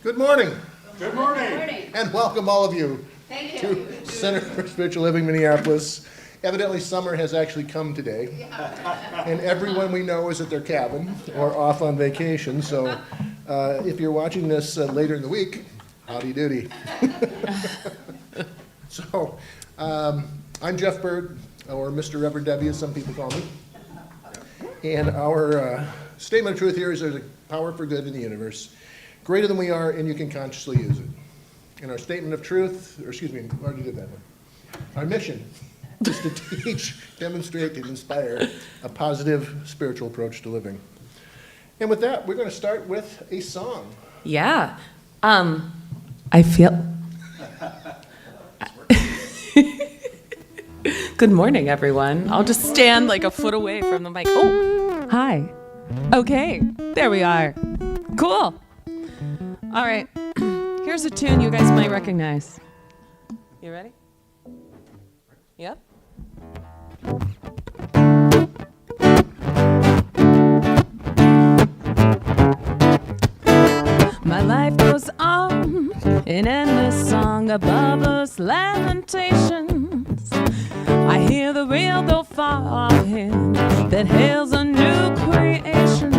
Good morning. Good morning. Good morning. And welcome all of you Thank to you. Center for Spiritual Living Minneapolis. Evidently summer has actually come today. And everyone we know is at their cabin or off on vacation. So if you're watching this later in the week, howdy doody. So I'm Jeff Bird, or Mr. Reverend Debbie as some people call me. And our statement of truth here is there's a power for good in the universe, greater than we are, and you can consciously use it. And our statement of truth, or excuse me, I already did that one. Our mission is to teach, demonstrate, and inspire a positive spiritual approach to living. And with that, we're going to start with a song. Yeah. I feel... Good morning, everyone. I'll just stand like a foot away from the mic. Oh, hi. Okay, there we are. Cool. All right. Here's a tune you guys might recognize. You ready? Yep. My life goes on, an endless song above us, lamentations. I hear the real though far off hymn that hails a new creation.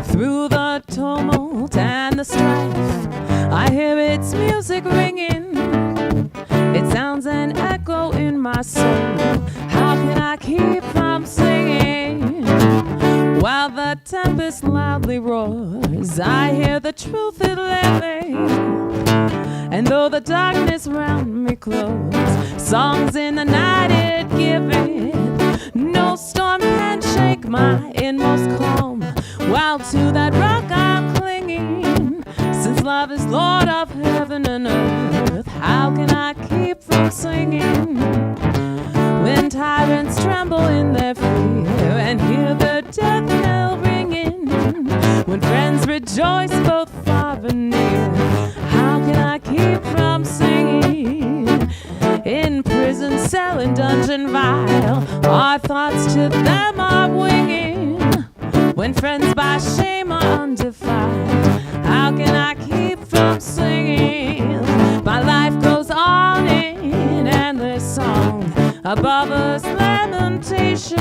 Through the tumult and the strife, I hear its music ringing. It sounds an echo in my soul. How can I keep from singing? While the tempest loudly roars, I hear the truth is living. And though the darkness round me close, songs in the night it giveth. No storm can shake my inmost calm, while to that rock I'm clinging. Since love is Lord of heaven and earth, how can I keep from singing? When tyrants tremble in their fear and hear the death knell ringing, when friends rejoice both far and near, how can I keep from singing? In prison cell and dungeon vile, our thoughts to them are winging. When friends by shame are undefiled, how can I keep from singing? My life goes on in endless song, above us lamentations.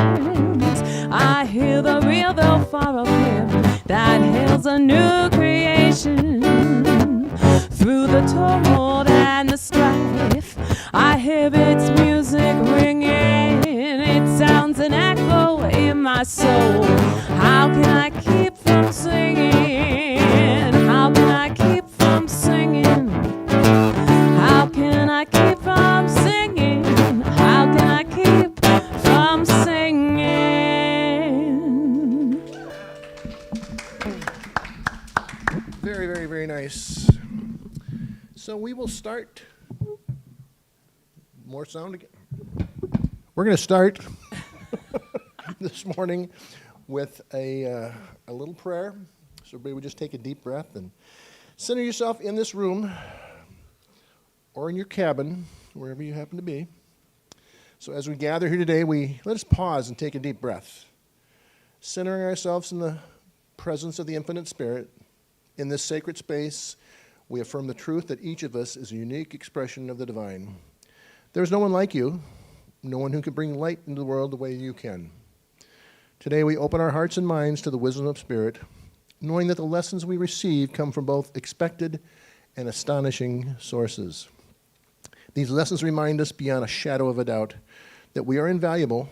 I hear the real though far of him that hails a new creation. Through the tumult and the strife, I hear its music ringing. It sounds an echo in my soul. How can I keep from singing? How can I keep from singing? How can I keep from singing? How can I keep from singing? Very, very, very nice. So we will start. More sound again. We're going to start this morning with a little prayer. So everybody would just take a deep breath and center yourself in this room or in your cabin, wherever you happen to be. So as we gather here today, let us pause and take a deep breath, centering ourselves in the presence of the Infinite Spirit. In this sacred space, we affirm the truth that each of us is a unique expression of the divine. There's no one like you, no one who can bring light into the world the way you can. Today we open our hearts and minds to the wisdom of Spirit, knowing that the lessons we receive come from both expected and astonishing sources. These lessons remind us beyond a shadow of a doubt that we are invaluable,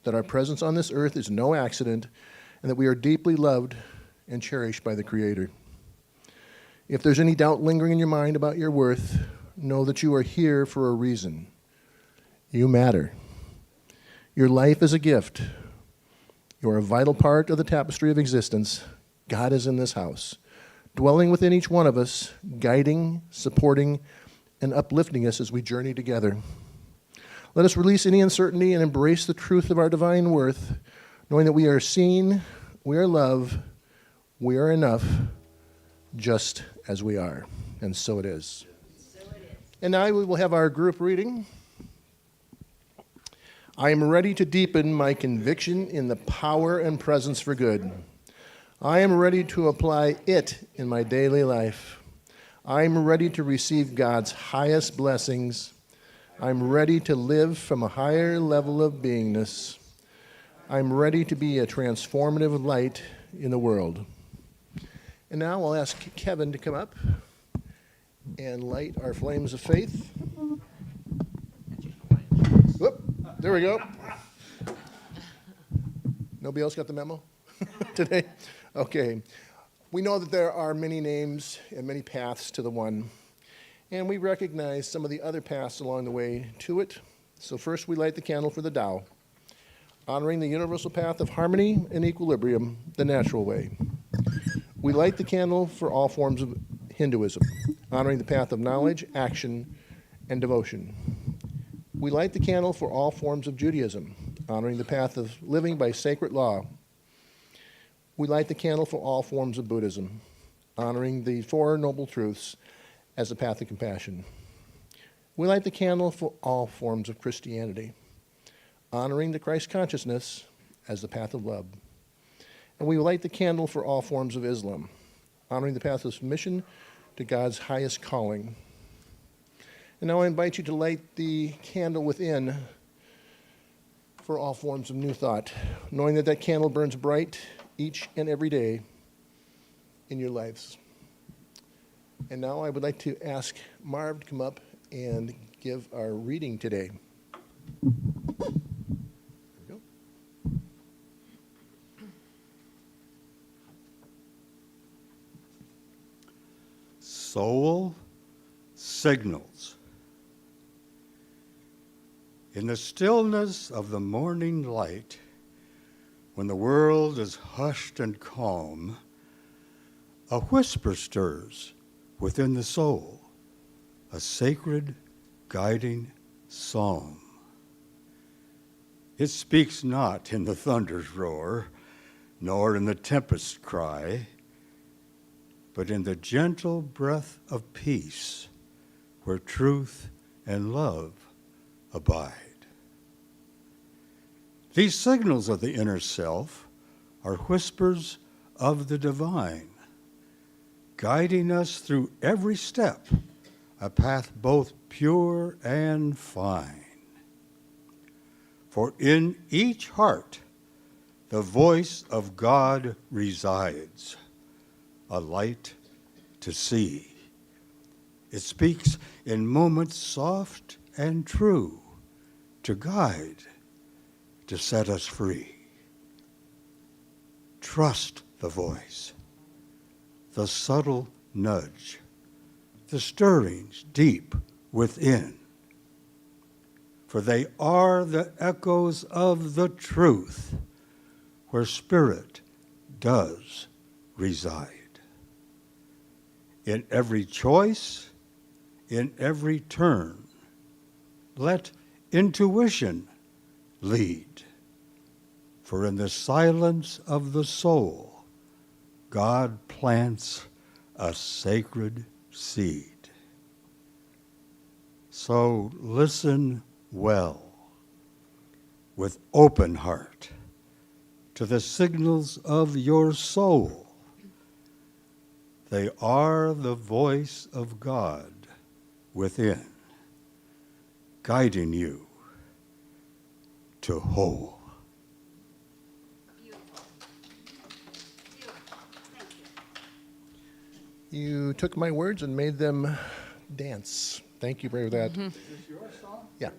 that our presence on this earth is no accident, and that we are deeply loved and cherished by the Creator. If there's any doubt lingering in your mind about your worth, know that you are here for a reason. You matter. Your life is a gift. You are a vital part of the tapestry of existence. God is in this house, dwelling within each one of us, guiding, supporting, and uplifting us as we journey together. Let us release any uncertainty and embrace the truth of our divine worth, knowing that we are seen, we are loved, we are enough, just as we are. And so it is. And now we will have our group reading. I am ready to deepen my conviction in the power and presence for good. I am ready to apply it in my daily life. I'm ready to receive God's highest blessings. I'm ready to live from a higher level of beingness. I'm ready to be a transformative light in the world. And now I'll ask Kevin to come up and light our flames of faith. Whoop, there we go. Nobody else got the memo today? Okay. We know that there are many names and many paths to the one, and we recognize some of the other paths along the way to it. So first we light the candle for the Tao, honoring the universal path of harmony and equilibrium, the natural way. We light the candle for all forms of Hinduism, honoring the path of knowledge, action, and devotion. We light the candle for all forms of Judaism, honoring the path of living by sacred law. We light the candle for all forms of Buddhism, honoring the Four Noble Truths as the path of compassion. We light the candle for all forms of Christianity, honoring the Christ consciousness as the path of love. And we light the candle for all forms of Islam, honoring the path of submission to God's highest calling. And now I invite you to light the candle within for all forms of new thought, knowing that that candle burns bright each and every day in your lives. And now I would like to ask Marv to come up and give our reading today. There we go. Soul signals. In the stillness of the morning light, when the world is hushed and calm, a whisper stirs within the soul, a sacred, guiding psalm. It speaks not in the thunder's roar, nor in the tempest's cry, but in the gentle breath of peace, where truth and love abide. These signals of the inner self are whispers of the divine, guiding us through every step, a path both pure and fine. For in each heart, the voice of God resides, a light to see. It speaks in moments soft and true, to guide, to set us free. Trust the voice, the subtle nudge, the stirrings deep within, for they are the echoes of the truth where spirit does reside. In every choice, in every turn, let intuition lead. For in the silence of the soul, God plants a sacred seed. So listen well, with open heart, to the signals of your soul. They are the voice of God within, guiding you to whole. Beautiful. Beautiful. Thank you. You took my words and made them dance. Thank you for that. Is this your song? Yeah.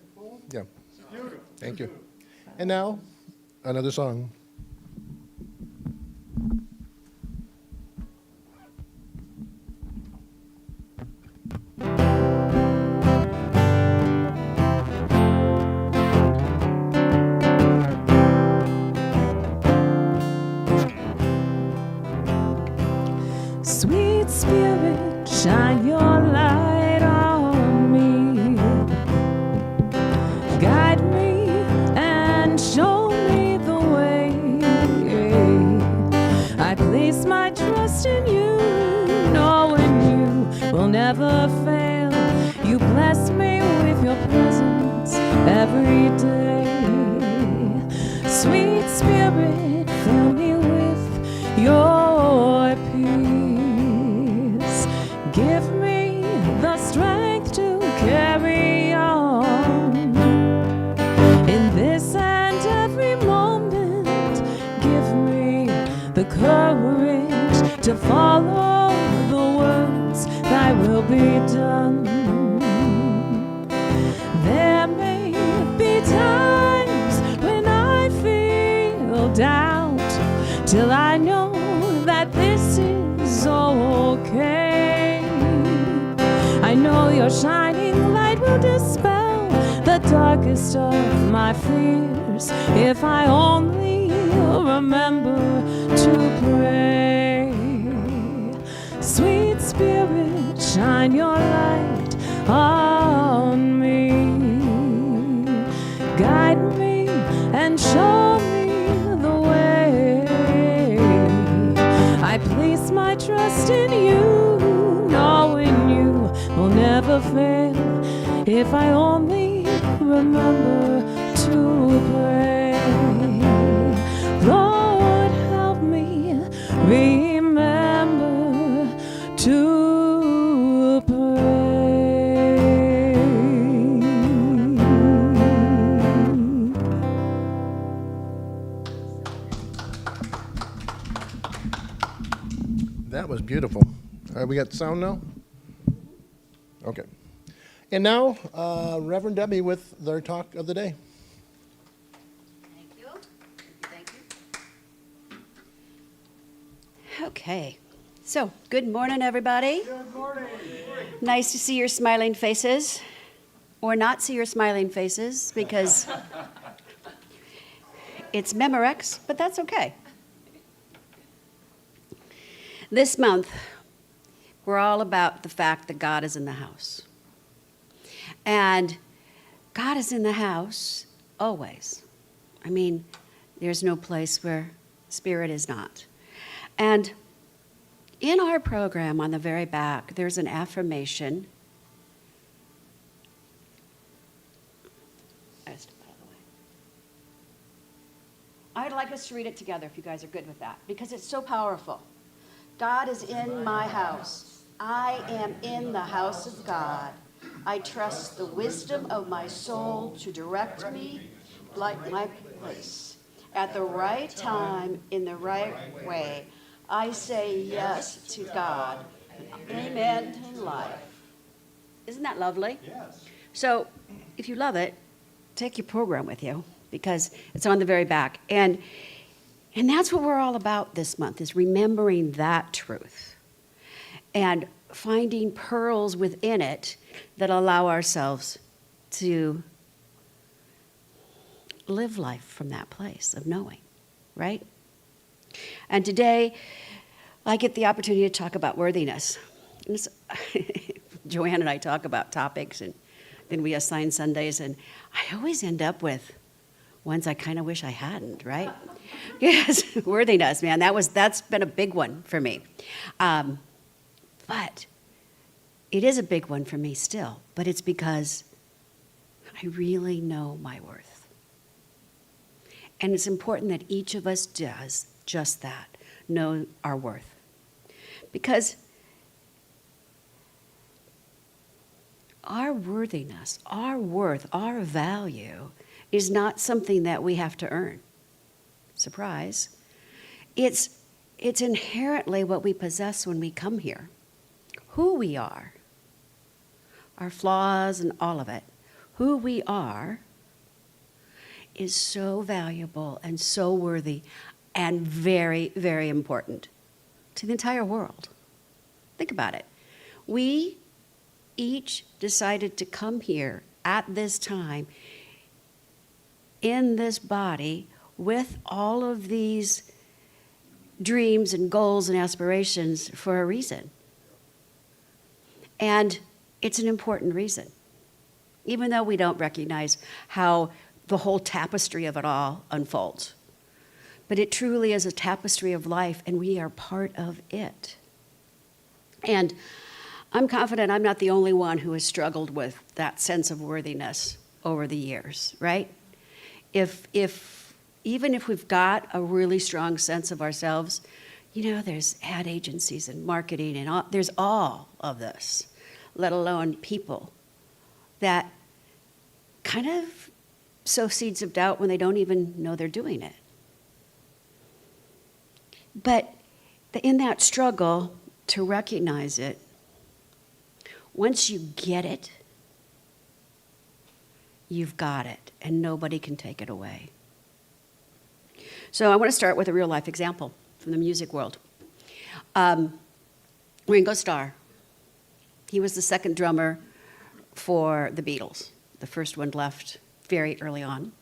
Yeah. Beautiful. Thank you. And now, another song. Sweet Spirit, shine your light on me. Guide me and show me the way. I place my trust in you, knowing you will never fail. You bless me with your presence every day. Sweet Spirit, fill me with your peace. Give me the courage to follow the words, thy will be done. There may be times when I feel doubt, till I know that this is okay. I know your shining light will dispel the darkest of my fears, if I only remember to pray. Sweet Spirit, shine your light on me. Guide me and show me the way. I place my trust in you, knowing you will never fail, if I only remember to pray. Lord, help me remember to pray. That was beautiful. All right, we got sound now? Okay. And now, Reverend Debbie with their talk of the day. Thank you. Thank you. Okay. So, good morning, everybody. Good morning. Nice to see your smiling faces, or not see your smiling faces, because it's Memorex, but that's okay. This month, we're all about the fact that God is in the house. And God is in the house always. I mean, there's no place where Spirit is not. And in our program on the very back, there's an affirmation. I'd like us to read it together if you guys are good with that, because it's so powerful. God is in my house. I am in the house of God. I trust the wisdom of my soul to direct me like my place. At the right time, in the right way, I say yes to God. Amen in life. Isn't that lovely? Yes. So, if you love it, take your program with you, because it's on the very back. And that's what we're all about this month, is remembering that truth and finding pearls within it that allow ourselves to live life from that place of knowing, right? And today, I get the opportunity to talk about worthiness. And Joanne and I talk about topics, and then we assign Sundays, and I always end up with ones I kind of wish I hadn't, right? Yes, worthiness, man. That's been a big one for me. But it is a big one for me still, but it's because I really know my worth. And it's important that each of us does just that, know our worth. Because our worthiness, our worth, our value is not something that we have to earn. Surprise. It's inherently what we possess when we come here. Who we are, our flaws and all of it, who we are is so valuable and so worthy and very, very important to the entire world. Think about it. We each decided to come here at this time in this body with all of these dreams and goals and aspirations for a reason. And it's an important reason, even though we don't recognize how the whole tapestry of it all unfolds. But it truly is a tapestry of life, and we are part of it. And I'm confident I'm not the only one who has struggled with that sense of worthiness over the years, right? Even if we've got a really strong sense of ourselves, there's ad agencies and marketing and there's all of this, let alone people that kind of sow seeds of doubt when they don't even know they're doing it. But in that struggle to recognize it, once you get it, you've got it, and nobody can take it away. So I want to start with a real life example from the music world. Ringo Starr. He was the second drummer for the Beatles. The first one left very early on.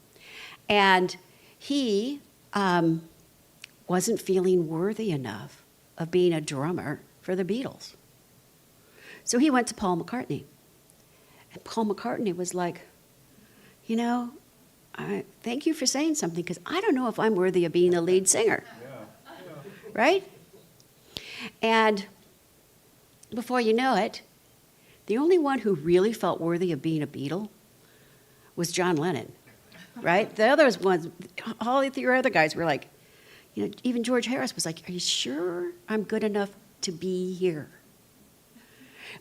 And he wasn't feeling worthy enough of being a drummer for the Beatles. So he went to Paul McCartney. And Paul McCartney was like, you know, thank you for saying something, because I don't know if I'm worthy of being a lead singer. Right? And before you know it, the only one who really felt worthy of being a Beatle was John Lennon, right? The other ones, all the three other guys were like, you know, even George Harris was like, are you sure I'm good enough to be here?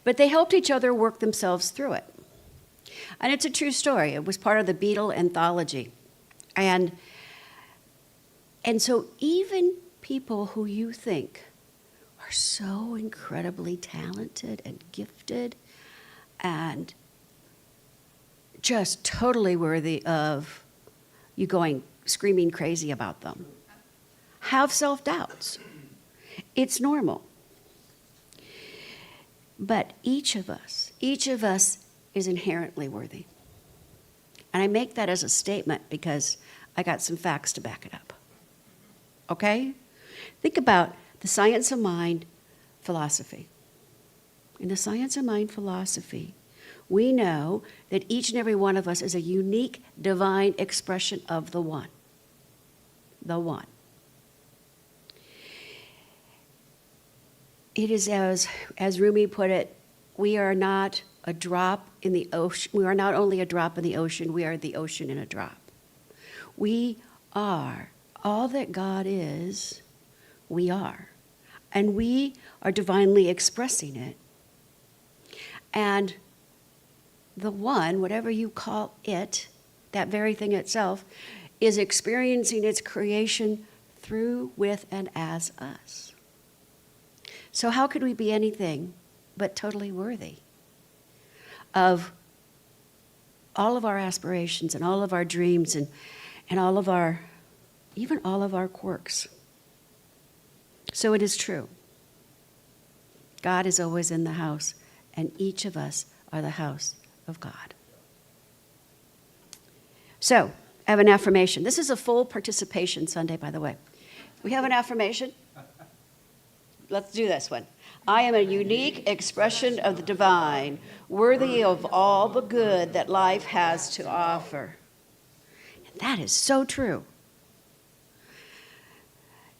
But they helped each other work themselves through it. And it's a true story. It was part of the Beatle anthology. And so even people who you think are so incredibly talented and gifted and just totally worthy of you going screaming crazy about them, have self-doubts. It's normal. But each of us is inherently worthy. And I make that as a statement because I got some facts to back it up. Okay? Think about the science of mind philosophy. In the science of mind philosophy, we know that each and every one of us is a unique divine expression of the One. The One. It is as Rumi put it, we are not a drop in the ocean. We are not only a drop in the ocean, we are the ocean in a drop. We are all that God is, we are. And we are divinely expressing it. And the One, whatever you call it, that very thing itself, is experiencing its creation through, with, and as us. So how could we be anything but totally worthy of all of our aspirations and all of our dreams and all of our, even all of our quirks? So it is true. God is always in the house, and each of us are the house of God. So, I have an affirmation. This is a full participation Sunday, by the way. We have an affirmation. Let's do this one. I am a unique expression of the divine, worthy of all the good that life has to offer. And that is so true.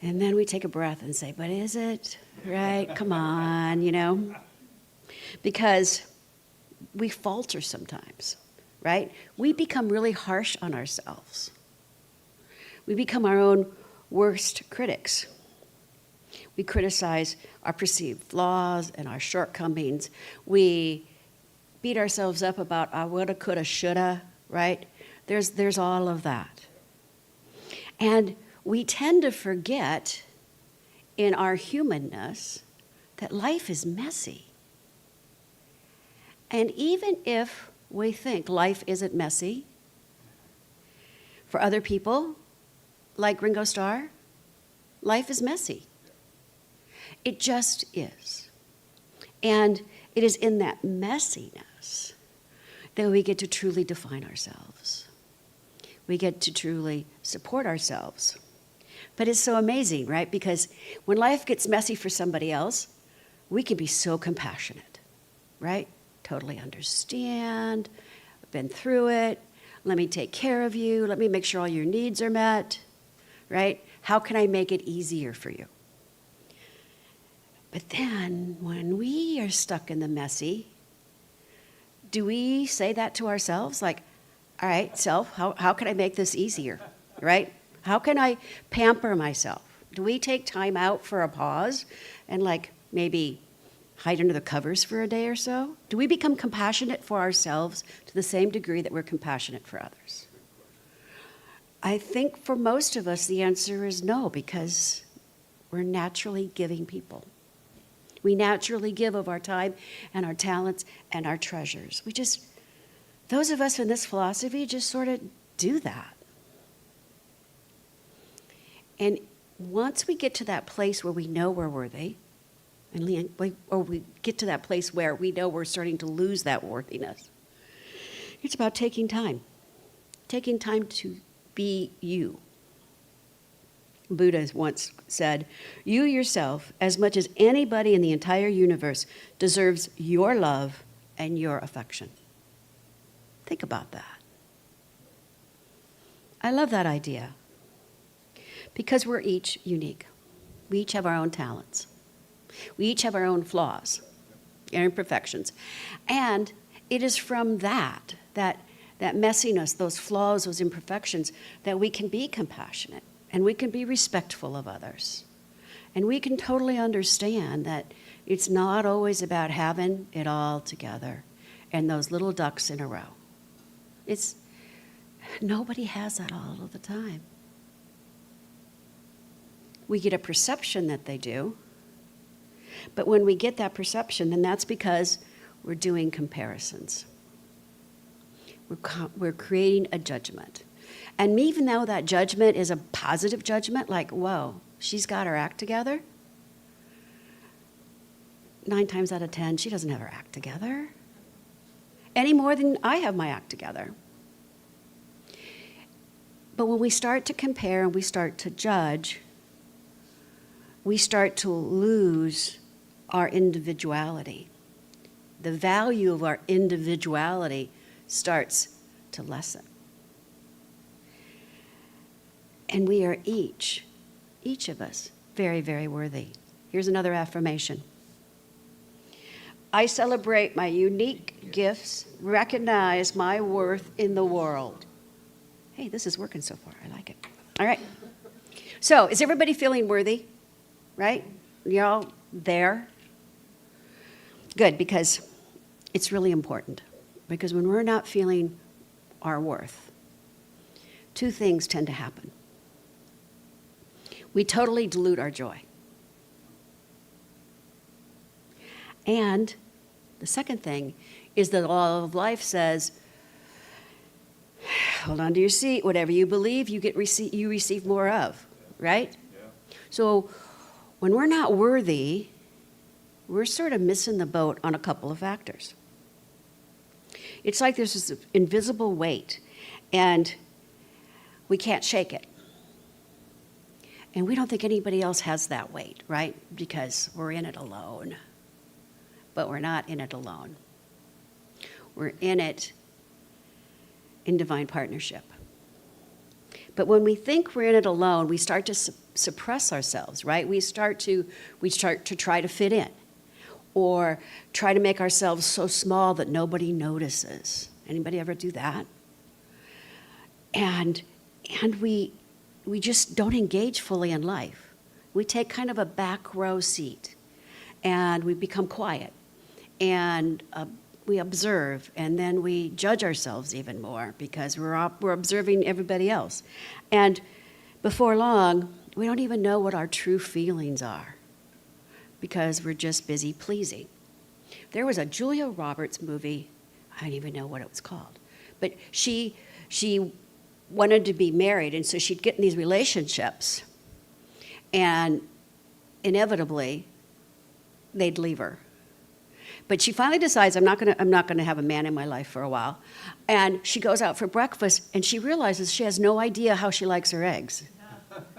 And then we take a breath and say, but is it? Right? Come on, you know? Because we falter sometimes, right? We become really harsh on ourselves. We become our own worst critics. We criticize our perceived flaws and our shortcomings. We beat ourselves up about I woulda, coulda, shoulda, right? There's all of that. And we tend to forget in our humanness that life is messy. And even if we think life isn't messy, for other people, like Ringo Starr, life is messy. It just is. And it is in that messiness that we get to truly define ourselves. We get to truly support ourselves. But it's so amazing, right? Because when life gets messy for somebody else, we can be so compassionate, right? Totally understand, I've been through it, let me take care of you, let me make sure all your needs are met, right? How can I make it easier for you? But then, when we are stuck in the messy, do we say that to ourselves? Like, all right, self, how can I make this easier, right? How can I pamper myself? Do we take time out for a pause and like maybe hide under the covers for a day or so? Do we become compassionate for ourselves to the same degree that we're compassionate for others? I think for most of us, the answer is no, because We're naturally giving people. We naturally give of our time and our talents and our treasures. Those of us in this philosophy just sort of do that. And once we get to that place where we know we're worthy, or we get to that place where we know we're starting to lose that worthiness, it's about taking time to be you. Buddha once said, "You yourself, as much as anybody in the entire universe, deserves your love and your affection." Think about that. I love that idea because we're each unique. We each have our own talents. We each have our own flaws and imperfections. And it is from that messiness, those flaws, those imperfections, that we can be compassionate and we can be respectful of others. And we can totally understand that it's not always about having it all together and those little ducks in a row. Nobody has that all of the time. We get a perception that they do, but when we get that perception, then that's because we're doing comparisons. We're creating a judgment. And even though that judgment is a positive judgment, like, whoa, she's got her act together, 9 times out of 10, she doesn't have her act together any more than I have my act together. But when we start to compare and we start to judge, we start to lose our individuality. The value of our individuality starts to lessen. And we are each of us, very, very worthy. Here's another affirmation. I celebrate my unique gifts, recognize my worth in the world. Hey, this is working so far. I like it. All right. So, is everybody feeling worthy? Right? You're all there? Good, because it's really important. Because when we're not feeling our worth, 2 things tend to happen. We totally dilute our joy. And the second thing is that the law of life says, hold on to your seat, whatever you believe, you receive more of, right? Yeah. So when we're not worthy, we're sort of missing the boat on a couple of factors. It's like there's this invisible weight, and we can't shake it. And we don't think anybody else has that weight, right? Because we're in it alone. But we're not in it alone. We're in it in divine partnership. But when we think we're in it alone, we start to suppress ourselves, right? We start to try to fit in, or try to make ourselves so small that nobody notices. Anybody ever do that? And we just don't engage fully in life. We take kind of a back row seat, and we become quiet, and we observe, and then we judge ourselves even more because we're observing everybody else. And before long, we don't even know what our true feelings are because we're just busy pleasing. There was a Julia Roberts movie, I don't even know what it was called, but she wanted to be married, and so she'd get in these relationships, and inevitably, they'd leave her. But she finally decides, I'm not gonna have a man in my life for a while, and she goes out for breakfast, and she realizes she has no idea how she likes her eggs,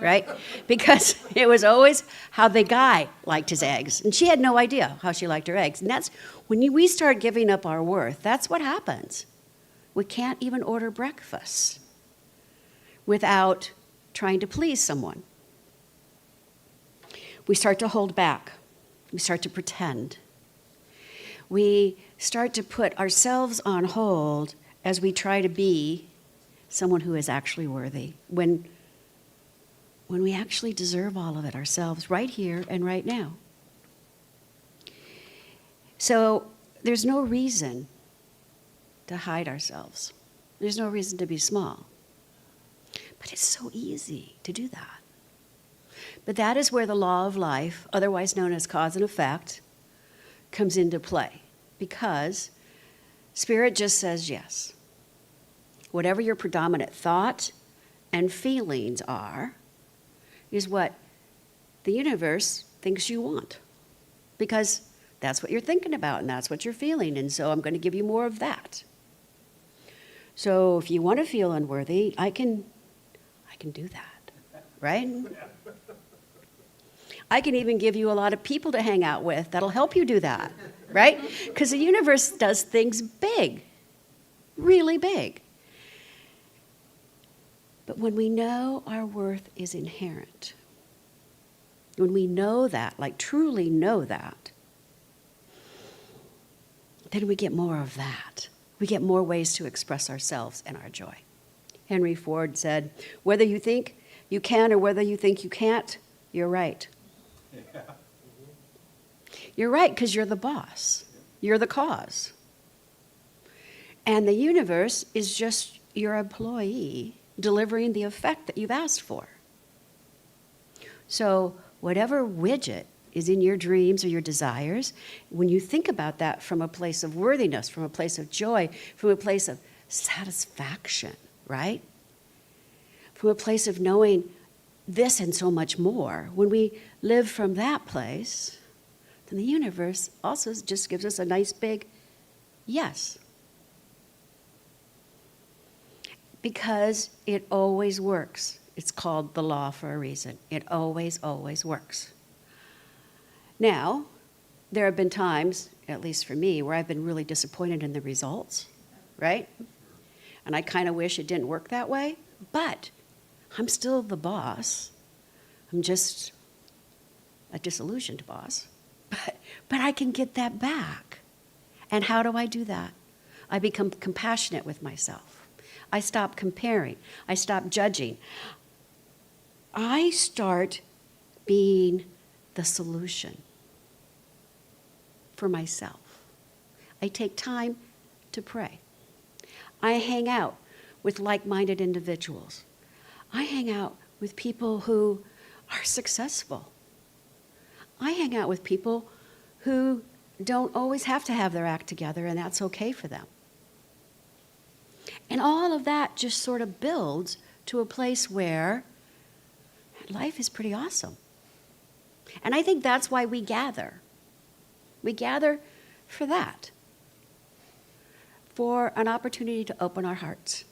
right? Because it was always how the guy liked his eggs, and she had no idea how she liked her eggs. And that's when we start giving up our worth. That's what happens. We can't even order breakfast without trying to please someone. We start to hold back. We start to pretend. We start to put ourselves on hold as we try to be someone who is actually worthy, when we actually deserve all of it ourselves right here and right now. So there's no reason to hide ourselves. There's no reason to be small. But it's so easy to do that But that is where the law of life, otherwise known as cause and effect, comes into play. Because Spirit just says yes. Whatever your predominant thought and feelings are, is what the universe thinks you want. Because that's what you're thinking about and that's what you're feeling. And so I'm going to give you more of that. So if you want to feel unworthy, I can do that, right? I can even give you a lot of people to hang out with that'll help you do that, right? Because the universe does things big, really big. But when we know our worth is inherent, when we know that, like truly know that, then we get more of that. We get more ways to express ourselves and our joy. Henry Ford said, whether you think you can or whether you think you can't, you're right. Yeah. You're right because you're the boss. You're the cause. And the universe is just your employee delivering the effect that you've asked for. So whatever widget is in your dreams or your desires, when you think about that from a place of worthiness, from a place of joy, from a place of satisfaction, right? From a place of knowing this and so much more, when we live from that place, then the universe also just gives us a nice big yes. Because it always works. It's called the law for a reason. It always, always works. Now, there have been times, at least for me, where I've been really disappointed in the results, right? And I kind of wish it didn't work that way, but I'm still the boss. I'm just a disillusioned boss. But I can get that back. And how do I do that? I become compassionate with myself. I stop comparing. I stop judging. I start being the solution for myself. I take time to pray. I hang out with like-minded individuals. I hang out with people who are successful. I hang out with people who don't always have to have their act together, and that's okay for them. And all of that just sort of builds to a place where life is pretty awesome. And I think that's why we gather. We gather for that, for an opportunity to open our hearts.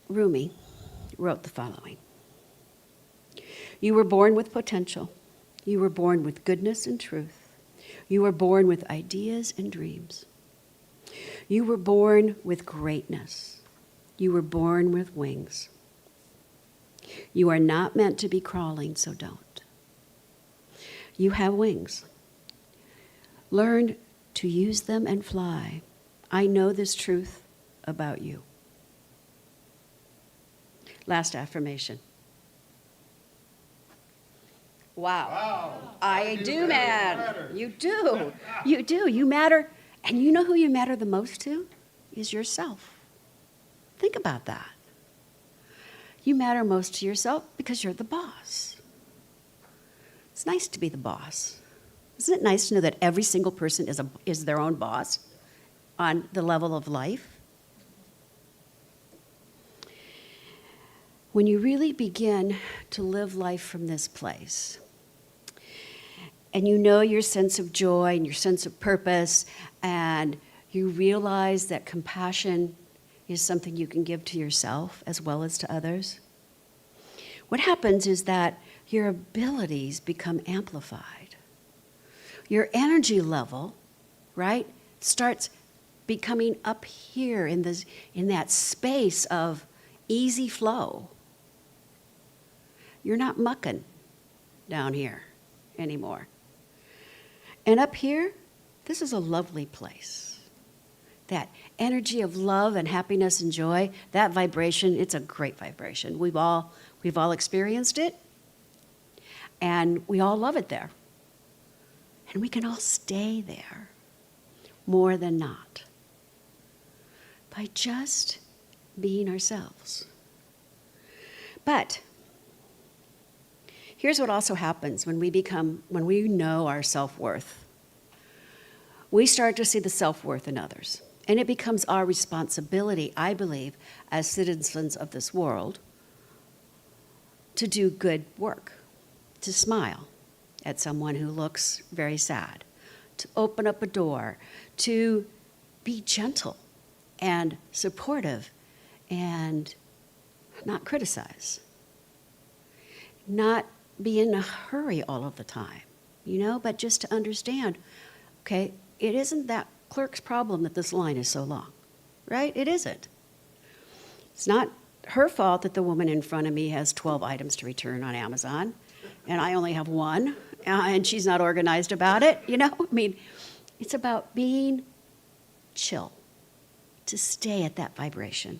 Rumi wrote the following. You were born with potential. You were born with goodness and truth. You were born with ideas and dreams. You were born with greatness. You were born with wings. You are not meant to be crawling, so don't. You have wings. Learn to use them and fly. I know this truth about you. Last affirmation. Wow. I do matter. You do. You do. You matter. And you know who you matter the most to? Is yourself. Think about that. You matter most to yourself because you're the boss. It's nice to be the boss. Isn't it nice to know that every single person is their own boss on the level of life? When you really begin to live life from this place, and you know your sense of joy and your sense of purpose, and you realize that compassion is something you can give to yourself as well as to others, what happens is that your abilities become amplified. Your energy level, right, starts becoming up here in that space of easy flow. You're not mucking down here anymore. And up here, this is a lovely place. That energy of love and happiness and joy, that vibration, it's a great vibration. We've all experienced it, and we all love it there. And we can all stay there more than not by just being ourselves. But here's what also happens when we know our self-worth. We start to see the self-worth in others. And it becomes our responsibility, I believe, as citizens of this world, to do good work, to smile at someone who looks very sad, to open up a door, to be gentle and supportive and not criticize, not be in a hurry all of the time, but just to understand, okay, it isn't that clerk's problem that this line is so long, right? It isn't. It's not her fault that the woman in front of me has 12 items to return on Amazon, and I only have one, and she's not organized about it, it's about being chill, to stay at that vibration.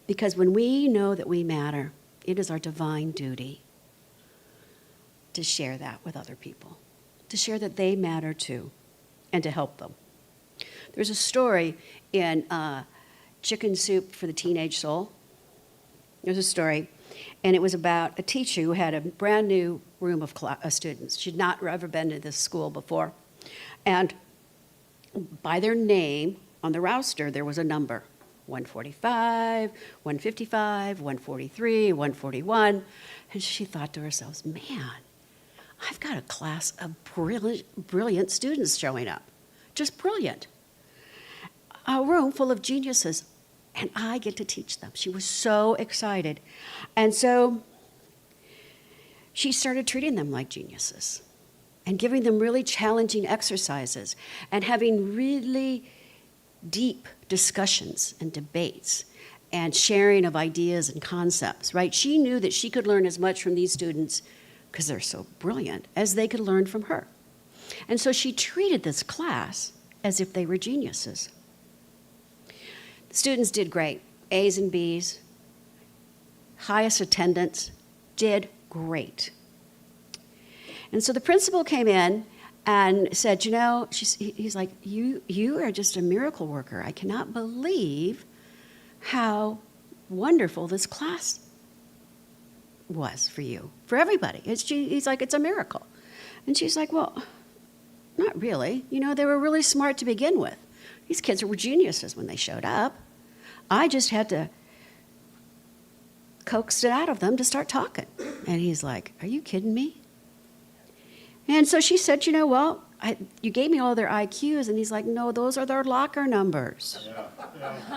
Because when we know that we matter, it is our divine duty to share that with other people, to share that they matter too, and to help them. There's a story in Chicken Soup for the Teenage Soul. There's a story, and it was about a teacher who had a brand new room of students. She'd not ever been to this school before. And by their name on the roster, there was a number, 145, 155, 143, 141. And she thought to herself, man, I've got a class of brilliant students showing up. Just brilliant. A room full of geniuses, and I get to teach them. She was so excited. And so she started treating them like geniuses and giving them really challenging exercises and having really deep discussions and debates and sharing of ideas and concepts, right? She knew that she could learn as much from these students, because they're so brilliant, as they could learn from her. And so she treated this class as if they were geniuses. The students did great, A's and B's, highest attendance, did great. And so the principal came in and said, he's like, you are just a miracle worker. I cannot believe how wonderful this class was for you, for everybody. He's like, it's a miracle. And she's like, well, not really. They were really smart to begin with. These kids were geniuses when they showed up. I just had to coax it out of them to start talking. And he's like, are you kidding me? And so she said, you gave me all their IQs. And he's like, no, those are their locker numbers. Yeah.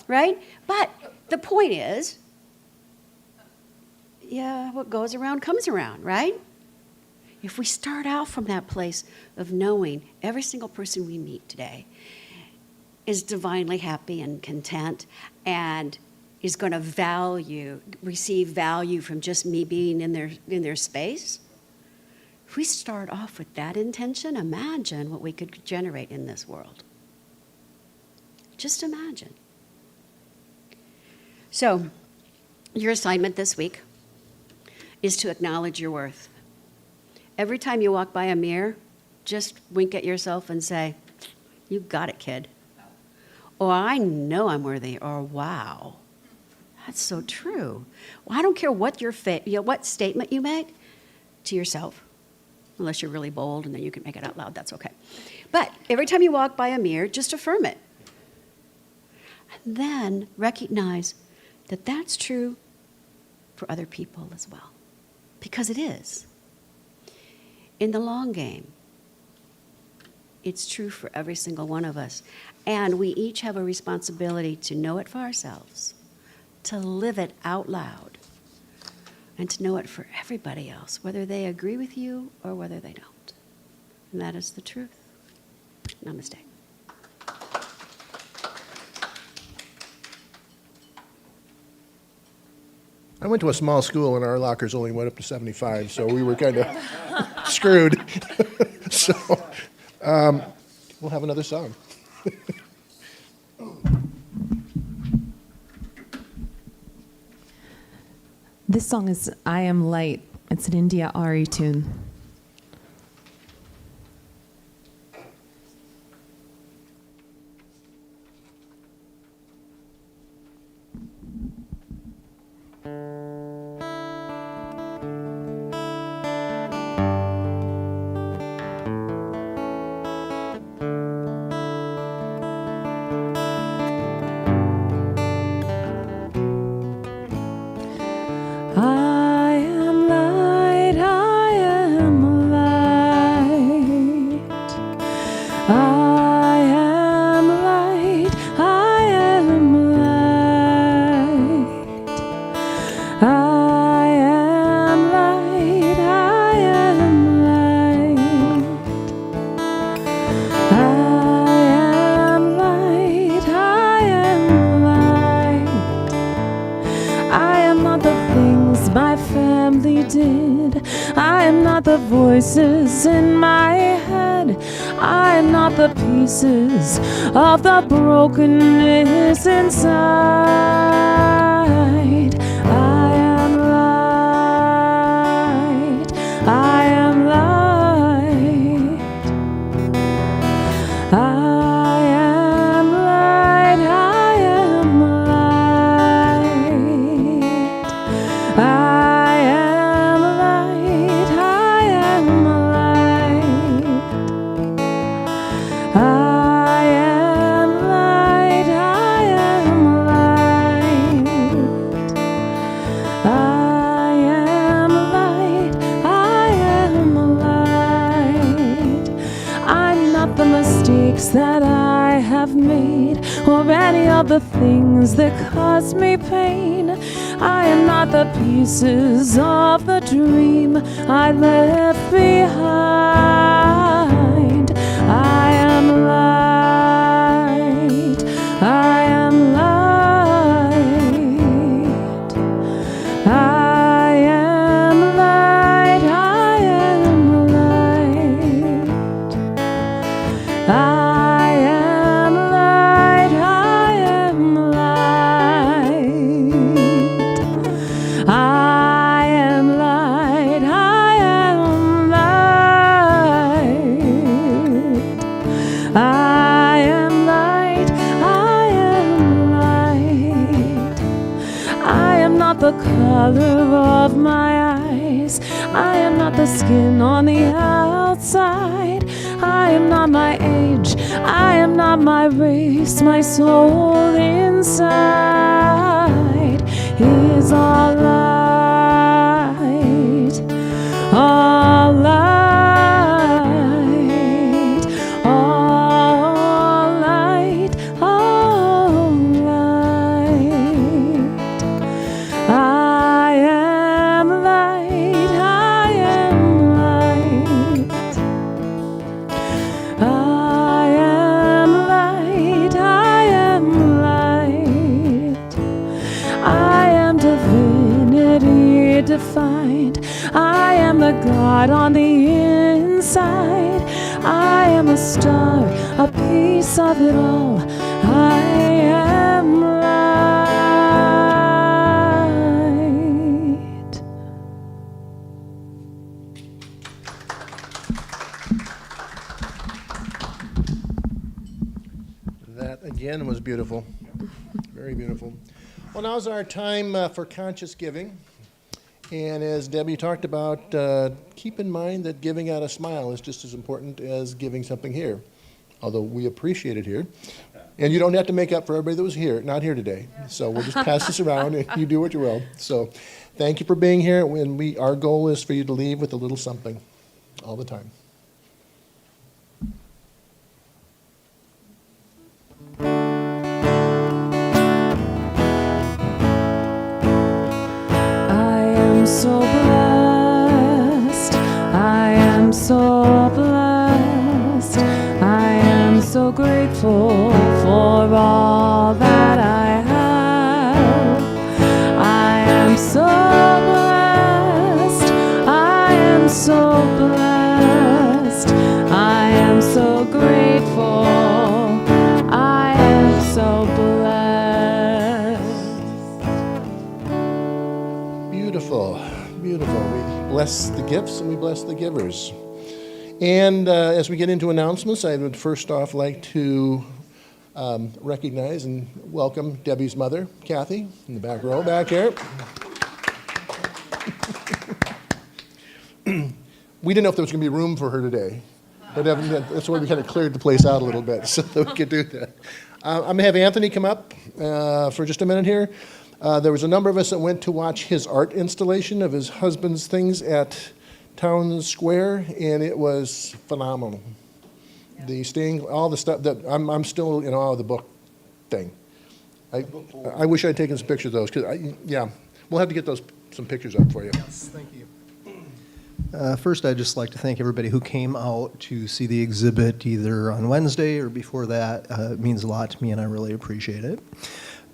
Right? But the point is, what goes around comes around, right? If we start out from that place of knowing every single person we meet today is divinely happy and content and is going to receive value from just me being in their space, if we start off with that intention, imagine what we could generate in this world. Just imagine. So, your assignment this week is to acknowledge your worth. Every time you walk by a mirror, just wink at yourself and say, you got it, kid. Or I know I'm worthy, or wow, that's so true. Well, I don't care what what statement you make to yourself, unless you're really bold and then you can make it out loud, that's okay. But every time you walk by a mirror, just affirm it. And then recognize that that's true for other people as well. Because it is. In the long game, it's true for every single one of us. And we each have a responsibility to know it for ourselves, to live it out loud, and to know it for everybody else, whether they agree with you or whether they don't. And that is the truth. Namaste. I went to a small school and our lockers only went up to 75, so we were kind of screwed. So we'll have another song. This song is I Am Light. It's an India Ari tune. I am light, I am light. I am light, I am light. I am light, I am light. I am light, I am light. I am not the things my family did. I am not the voices in my head. I am not the pieces of the brokenness inside. I am light. I am light. I am light. I am light. I am light. I am light. I am light. I am light. I am light. I am light. I'm not the mistakes that I have made, or any of the things that cause me pain. I am not the pieces of the dream I left behind. I am light. I am light. I am light. I am light. I am light. I am light. I am light. I am light. I am light. I am light. I am not the color of my eyes. I am not the skin on the outside. I am not my age. I am not my race. My soul inside is all light. All light. All light. All light. I am light. I am light. I am light. I am light. I am divinity defined. I am the God on the inside. I am a star, a piece of it all. I am light. That again was beautiful. Very beautiful. Well, now's our time for conscious giving. And as Debbie talked about, keep in mind that giving out a smile is just as important as giving something here, although we appreciate it here. And you don't have to make up for everybody that was here, not here today. So we'll just pass this around and you do what you will. So thank you for being here. And our goal is for you to leave with a little something all the time. I am so blessed. I am so blessed. I am so grateful for all that I have. I am so blessed. I am so blessed. I am so grateful. I am so blessed. Beautiful, beautiful. We bless the gifts and we bless the givers. And as we get into announcements, I would first off like to recognize and welcome Debbie's mother, Kathy, in the back row back here. We didn't know if there was going to be room for her today, but that's why we kind of cleared the place out a little bit so that we could do that. I'm going to have Anthony come up for just a minute here. There was a number of us that went to watch his art installation of his husband's things at Town Square, and it was phenomenal. The stained, all the stuff that I'm still in awe of the book thing. I wish I'd taken some pictures of those because we'll have to get some pictures up for you. Yes, thank you. First, I'd just like to thank everybody who came out to see the exhibit either on Wednesday or before that. It means a lot to me, and I really appreciate it.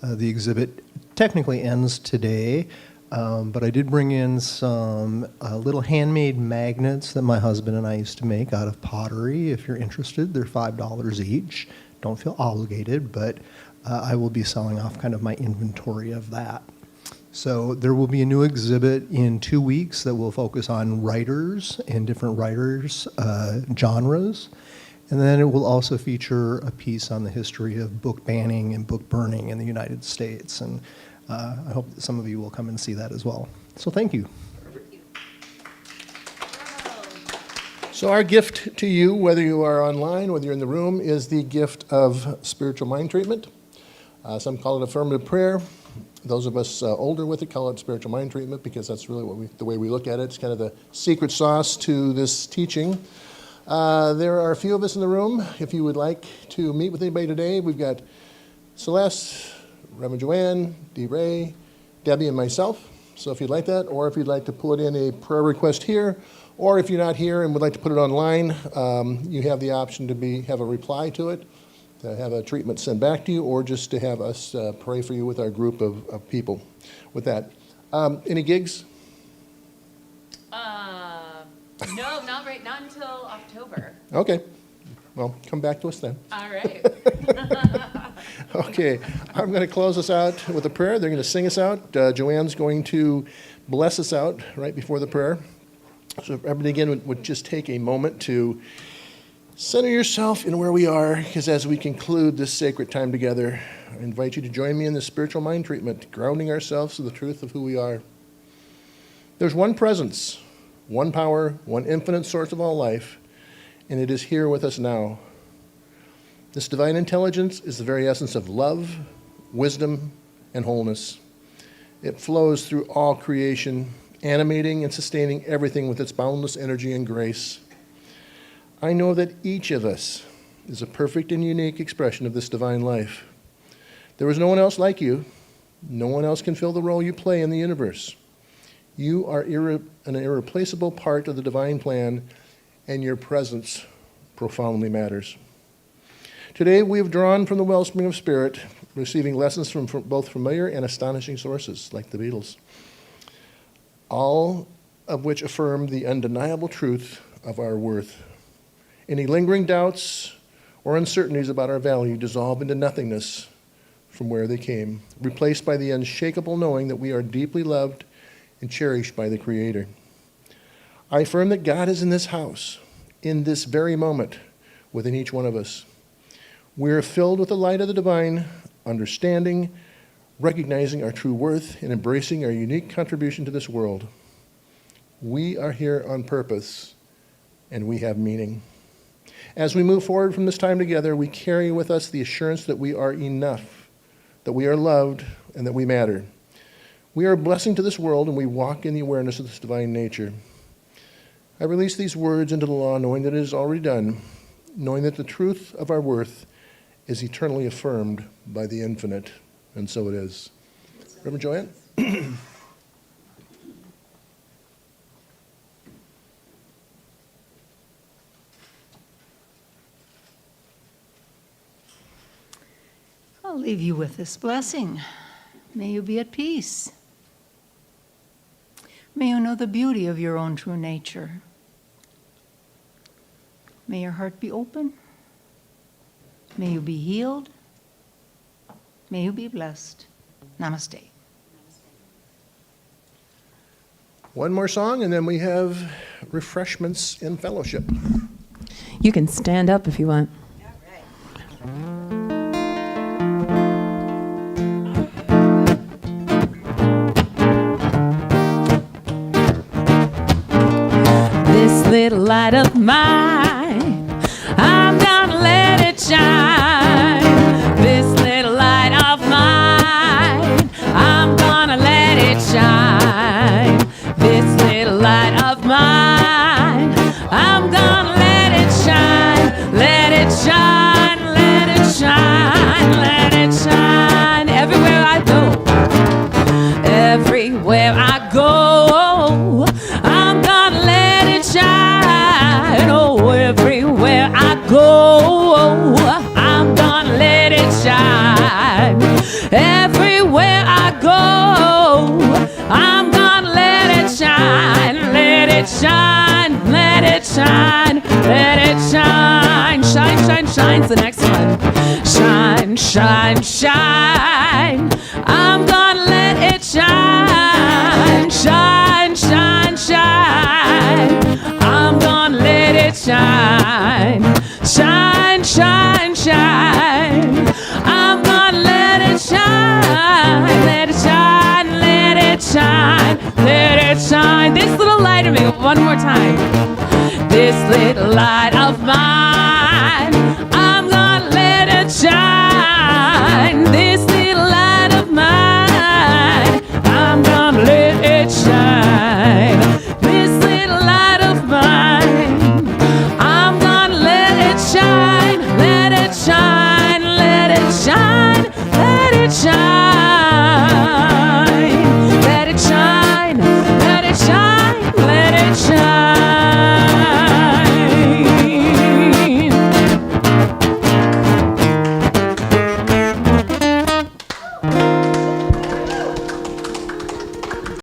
The exhibit technically ends today, but I did bring in some little handmade magnets that my husband and I used to make out of pottery. If you're interested, they're $5 each. Don't feel obligated, but I will be selling off kind of my inventory of that. So there will be a new exhibit in 2 weeks that will focus on writers and different writers' genres. And then it will also feature a piece on the history of book banning and book burning in the United States. And I hope that some of you will come and see that as well. So thank you. So our gift to you, whether you are online, whether you're in the room, is the gift of spiritual mind treatment. Some call it affirmative prayer. Those of us older with it call it spiritual mind treatment because that's really the way we look at it. It's kind of the secret sauce to this teaching. There are a few of us in the room. If you would like to meet with anybody today, we've got Celeste, Reverend Joanne, Dee Ray, Debbie, and myself. So if you'd like that, or if you'd like to put in a prayer request here, or if you're not here and would like to put it online, you have the option to have a reply to it, to have a treatment sent back to you, or just to have us pray for you with our group of people. With that, any gigs? No, not until October. Okay. Well, come back to us then. All right. Okay, I'm going to close us out with a prayer. They're going to sing us out. Joanne's going to bless us out right before the prayer. So if everybody again would just take a moment to center yourself in where we are, because as we conclude this sacred time together, I invite you to join me in this spiritual mind treatment, grounding ourselves to the truth of who we are. There's one presence, one power, one infinite source of all life, and it is here with us now. This divine intelligence is the very essence of love, wisdom, and wholeness. It flows through all creation, animating and sustaining everything with its boundless energy and grace. I know that each of us is a perfect and unique expression of this divine life. There is no one else like you. No one else can fill the role you play in the universe. You are an irreplaceable part of the divine plan, and your presence profoundly matters. Today, we have drawn from the wellspring of spirit, receiving lessons from both familiar and astonishing sources, like the Beatles, all of which affirm the undeniable truth of our worth. Any lingering doubts or uncertainties about our value dissolve into nothingness from where they came, replaced by the unshakable knowing that we are deeply loved and cherished by the Creator. I affirm that God is in this house, in this very moment, within each one of us. We are filled with the light of the divine, understanding, recognizing our true worth, and embracing our unique contribution to this world. We are here on purpose, and we have meaning. As we move forward from this time together, we carry with us the assurance that we are enough, that we are loved, and that we matter. We are a blessing to this world, and we walk in the awareness of this divine nature. I release these words into the law, knowing that it is already done, knowing that the truth of our worth is eternally affirmed by the infinite, and so it is. Reverend Joanne? I'll leave you with this blessing. May you be at peace. May you know the beauty of your own true nature. May your heart be open. May you be healed. May you be blessed. Namaste. One more song, and then we have refreshments in fellowship. You can stand up if you want. This little light of mine, I'm gonna let it shine. This little light of mine, I'm it shine. This little light of mine, I'm gonna let it shine, let it shine, let it shine, let it shine. Everywhere I go, everywhere I go, I'm gonna let it shine. Oh, everywhere I go, I'm gonna let it shine. Everywhere I go, I'm gonna let it shine, let it shine, let it shine, let it shine. Shine, shine, shine's the next one. Shine, shine, shine. I'm gonna let it shine, shine, shine, shine. I'm gonna let it shine, shine, shine, shine. I'm gonna let it shine, let it shine, let it shine, let it shine. This little light of me, one more time. This little light of mine,